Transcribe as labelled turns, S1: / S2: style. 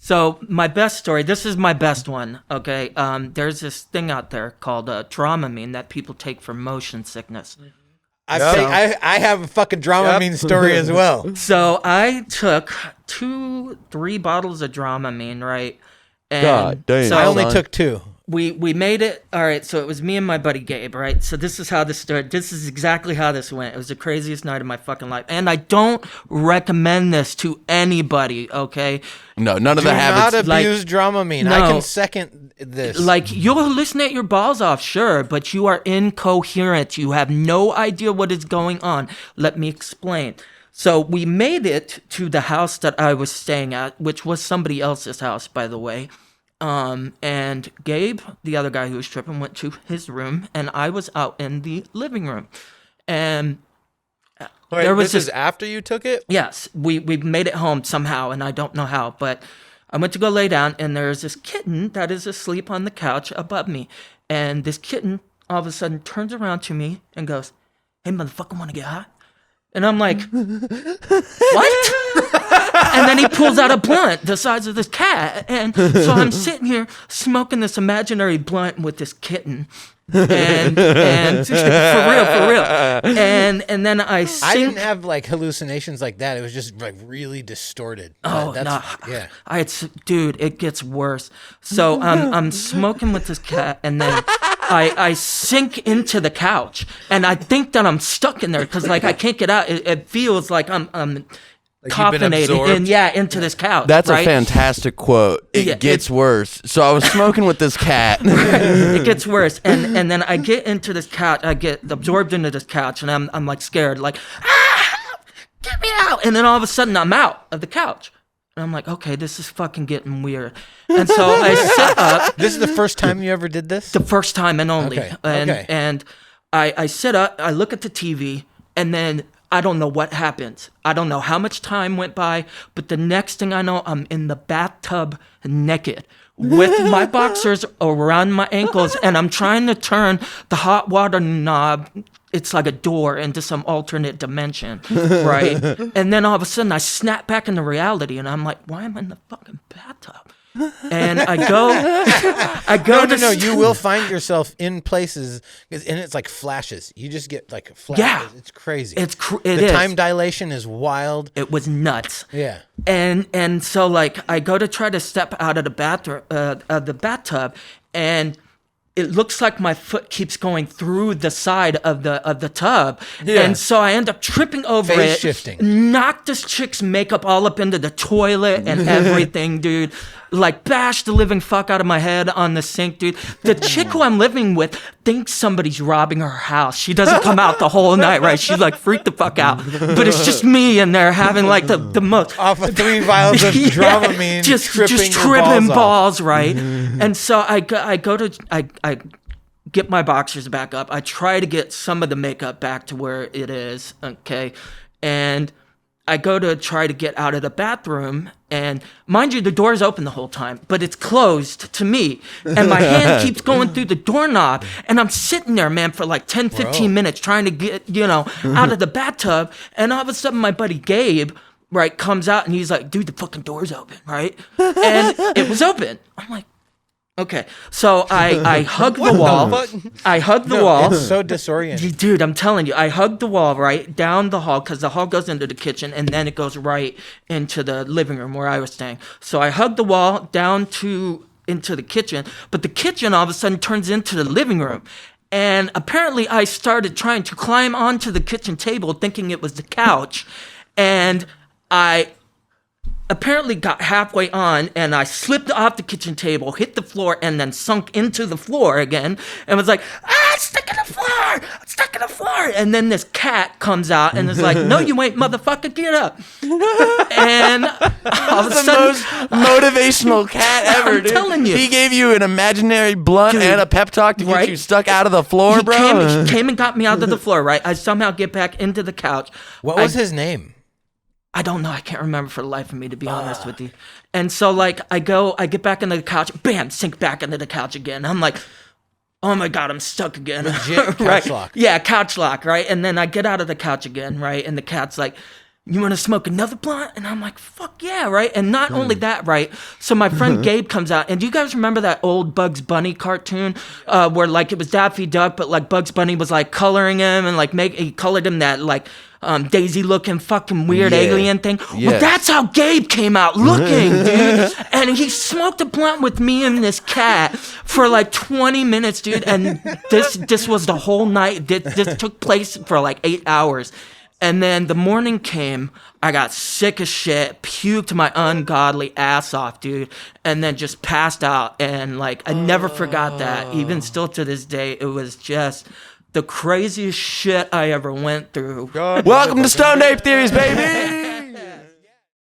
S1: So my best story, this is my best one, okay? There's this thing out there called Dramamine that people take for motion sickness.
S2: I have a fucking Dramamine story as well.
S1: So I took 2-3 bottles of Dramamine, right? And
S3: God damn.
S1: so
S2: I only took 2.
S1: we made it. All right, so it was me and my buddy Gabe, right? So this is how this started. This is exactly how this went. It was the craziest night of my fucking life. And I don't recommend this to anybody, okay?
S3: No, none of the
S2: Do
S3: habits.
S2: not abuse Dramamine.
S1: No.
S2: I can second this.
S1: Like, you'll hallucinate your balls off, sure, but you are incoherent. You have no idea what is going on. Let me explain. So we made it to the house that I was staying at, which was somebody else's house, by the way. And Gabe, the other guy who was tripping, went to his room, and I was out in the living room. And
S2: Wait,
S1: there was
S2: this is after you took it?
S1: Yes, we made it home somehow, and I don't know how, but I went to go lay down, and there's this kitten that is asleep on the couch above me. And this kitten all of a sudden turns around to me and goes, "Hey, motherfucker, want to get high?" And I'm like, "What?" And then he pulls out a blunt the size of this cat. And so I'm sitting here smoking this imaginary blunt with this kitten. And for real. And then I
S2: didn't have like hallucinations like that. It was just like really distorted.
S1: Oh, no.
S2: Yeah.
S1: Dude, it gets worse. So I'm smoking with this cat, and then I sink into the couch, and I think that I'm stuck in there because like I can't get out. It feels like I'm
S2: Like you've been
S1: coffinated into this couch.
S3: That's
S1: right?
S3: a fantastic quote. It gets worse. So I was smoking with this cat.
S1: It gets worse, and then I get into this couch. I get absorbed into this couch, and I'm like scared, like get me out. And then all of a sudden, I'm out of the couch, and I'm like, okay, this is fucking getting weird. And so I sit up.
S2: This is the first time you ever did this?
S1: The first time and only.
S2: Okay.
S1: And I sit up. I look at the TV, and then I don't know what happens. I don't know how much time went by, but the next thing I know, I'm in the bathtub naked with my boxers around my ankles, and I'm trying to turn the hot water knob. It's like a door into some alternate dimension, right? And then all of a sudden, I snap back into reality, and I'm like, why am I in the fucking bathtub? And I go.
S2: No. You will find yourself in places, and it's like flashes. You just get like flashes. Yeah, it's crazy. The time dilation is wild.
S1: It was nuts.
S2: Yeah.
S1: And so like I go to try to step out of the bathtub, and it looks like my foot keeps going through the side of the tub. Yeah. And so I end up tripping over
S2: Phase
S1: it.
S2: shifting.
S1: Knock this chick's makeup all up into the toilet and everything, dude. Like bash the living fuck out of my head on the sink, dude. The chick who I'm living with thinks somebody's robbing her house. She doesn't come out the whole night, right? She's like freaked the fuck out. But it's just me in there having like the most
S2: off of 3 vials of Dramamine,
S1: just tripping balls, right? And so I get my boxers back up. I try to get some of the makeup back to where it is, okay? And I go to try to get out of the bathroom, and mind you, the door's open the whole time, but it's closed to me. And my hand keeps going through the doorknob, and I'm sitting there, man, for like 10, 15 minutes trying to get, out of the bathtub. And all of a sudden, my buddy Gabe, right, comes out, and he's like, dude, the fucking door's open, right? And it was open. I'm like, okay, so I hug the wall. I hug the wall.
S2: It's so disorienting.
S1: Dude, I'm telling you, I hugged the wall right down the hall because the hall goes into the kitchen and then it goes right into the living room where I was staying. So I hugged the wall down into the kitchen, but the kitchen all of a sudden turns into the living room. And apparently I started trying to climb onto the kitchen table thinking it was the couch, and I apparently got halfway on, and I slipped off the kitchen table, hit the floor, and then sunk into the floor again, and was like, stuck in the floor. And then this cat comes out and is like, no, you ain't, motherfucker, get up. And all of a sudden,
S3: most motivational cat ever, dude.
S1: I'm telling you.
S3: He gave you an imaginary blunt and a pep talk to get you stuck out of the floor,
S1: he
S3: bro.
S1: He came and got me out of the floor, right? I somehow get back into the couch.
S2: What was his name?
S1: I don't know. I can't remember for the life of me, to be honest with you. And so, like, I get back into the couch, bam, sink back into the couch again. I'm like, oh my God, I'm stuck again.
S2: Legit couch
S1: right?
S2: lock.
S1: Yeah, couch lock, right? And then I get out of the couch again, right? And the cat's like, you want to smoke another blunt? And I'm like, fuck yeah, right? And not only that, right? So my friend Gabe comes out, and do you guys remember that old Bugs Bunny cartoon where like it was Daffy Duck, but like Bugs Bunny was like coloring him and like he colored him that like Daisy looking fucking weird alien thing. Well, that's how Gabe came out looking, dude. And he smoked a blunt with me and this cat for like 20 minutes, dude. And this was the whole night. This took place for like 8 hours. And then the morning came, I got sick as shit, puked my ungodly ass off, dude, and then just passed out. And like, I never forgot that. Even still to this day, it was just the craziest shit I ever went through.
S3: Welcome to Stoned Ape Theories, baby!